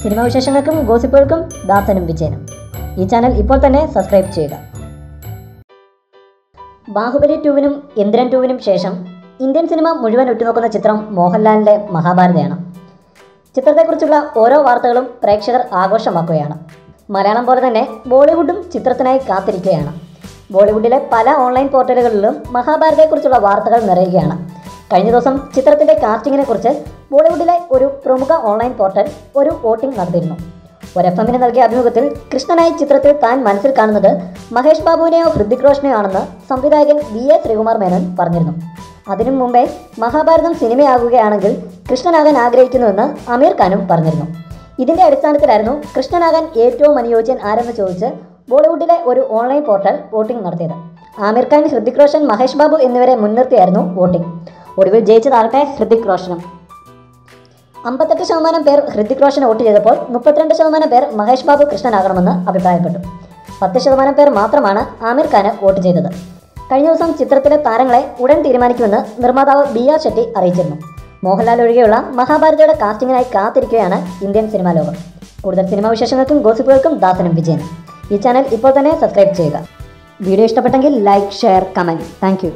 Cinema വിശേഷങ്ങൾക്കും ഗോസിപ്പുകൾക്കും ദാസനും വിജയനും. ഈ channel ഇപ്പോൾ തന്നെ സബ്സ്ക്രൈബ് ചെയ്യുക. ബാഹുബലി 2-നും ഇന്ദ്രൻ 2-നും ശേഷം ഇന്ത്യൻ സിനിമ മുഴുവൻ ഉറ്റുനോക്കുന്ന ചിത്രം മോഹൻലാലിൻ്റെ മഹാഭാരതയാണ്. ചിത്രത്തെക്കുറിച്ചുള്ള ഓരോ വാർത്തകളും പ്രേക്ഷകർ ആഘോഷമാക്കുകയാണ്. മലയാളം പോലെ തന്നെ ബോളിവുഡും ചിത്രത്തിനായി കാത്തിരിക്കുകയാണ്. ബോളിവുഡിലെ പല ഓൺലൈൻ പോർട്ടലുകളിലും മഹാഭാരതത്തെക്കുറിച്ചുള്ള വാർത്തകൾ നിറയുകയാണ്. കഴിഞ്ഞ ദിവസം ചിത്രത്തിൻ്റെ കാസ്റ്റിങ്ങിനെ കുറിച്ച് ബോളിവുഡിലെ ഒരു പ്രമുഖ ഓൺലൈൻ പോർട്ടൽ ഒരു വോട്ടിംഗ് നടത്തിയിരുന്നു. ഒരു FM-ന് നൽകിയ അഭിമുഖത്തിൽ കൃഷ്ണനായി ചിത്രത്തിൽ താൻ മനസ്സിൽ കാണുന്നത് മഹേഷ് ബാബുവിനെയോ ഹൃതിക് റോഷനെയോ ആണെന്ന് സംവിധായകൻ VA ശ്രീകുമാർ മേനോൻ പറഞ്ഞിരുന്നു. അതിനു മുമ്പേ മഹാഭാരതം സിനിമയാകുകയാണെങ്കിൽ കൃഷ്ണനാകാൻ ആഗ്രഹിക്കുന്നുവെന്ന് അമീർ ഖാനും പറഞ്ഞിരുന്നു. ഇതിൻ്റെ അടിസ്ഥാനത്തിലായിരുന്നു കൃഷ്ണനാകാൻ ഏറ്റവും അനുയോജ്യൻ ആരെന്ന് ചോദിച്ച് ബോളിവുഡിലെ ഒരു ഓൺലൈൻ പോർട്ടൽ വോട്ടിംഗ് നടത്തിയത്. ആമീർ ഖാൻ, ഹൃതിക് റോഷൻ, മഹേഷ് ബാബു എന്നിവരെ മുൻനിർത്തിയായിരുന്നു വോട്ടിംഗ്. ഒടുവിൽ ജയിച്ചതാകട്ടെ ഹൃതിക് റോഷനും. 58% പേർ ഹൃതിക് റോഷന് വോട്ട് ചെയ്തപ്പോൾ 32% പേർ മഹേഷ് ബാബു കൃഷ്ണനാകണമെന്ന് അഭിപ്രായപ്പെട്ടു. 10% പേർ മാത്രമാണ് ആമീർ ഖാന് വോട്ട് ചെയ്തത്. കഴിഞ്ഞ ദിവസം ചിത്രത്തിലെ താരങ്ങളെ ഉടൻ തീരുമാനിക്കുമെന്ന് നിർമ്മാതാവ് BR ഷെട്ടി അറിയിച്ചിരുന്നു. മോഹൻലാൽ ഒഴികെയുള്ള മഹാഭാരതയുടെ കാസ്റ്റിങ്ങിനായി കാത്തിരിക്കുകയാണ് ഇന്ത്യൻ സിനിമാ ലോകം. കൂടുതൽ സിനിമാ വിശേഷങ്ങൾക്കും ഗോസിപ്പുകൾക്കും ദാസനും വിജയനും. ഈ ചാനൽ ഇപ്പോൾ തന്നെ സബ്സ്ക്രൈബ് ചെയ്യുക. വീഡിയോ ഇഷ്ടപ്പെട്ടെങ്കിൽ ലൈക്ക്, ഷെയർ, കമൻറ്റ്. താങ്ക്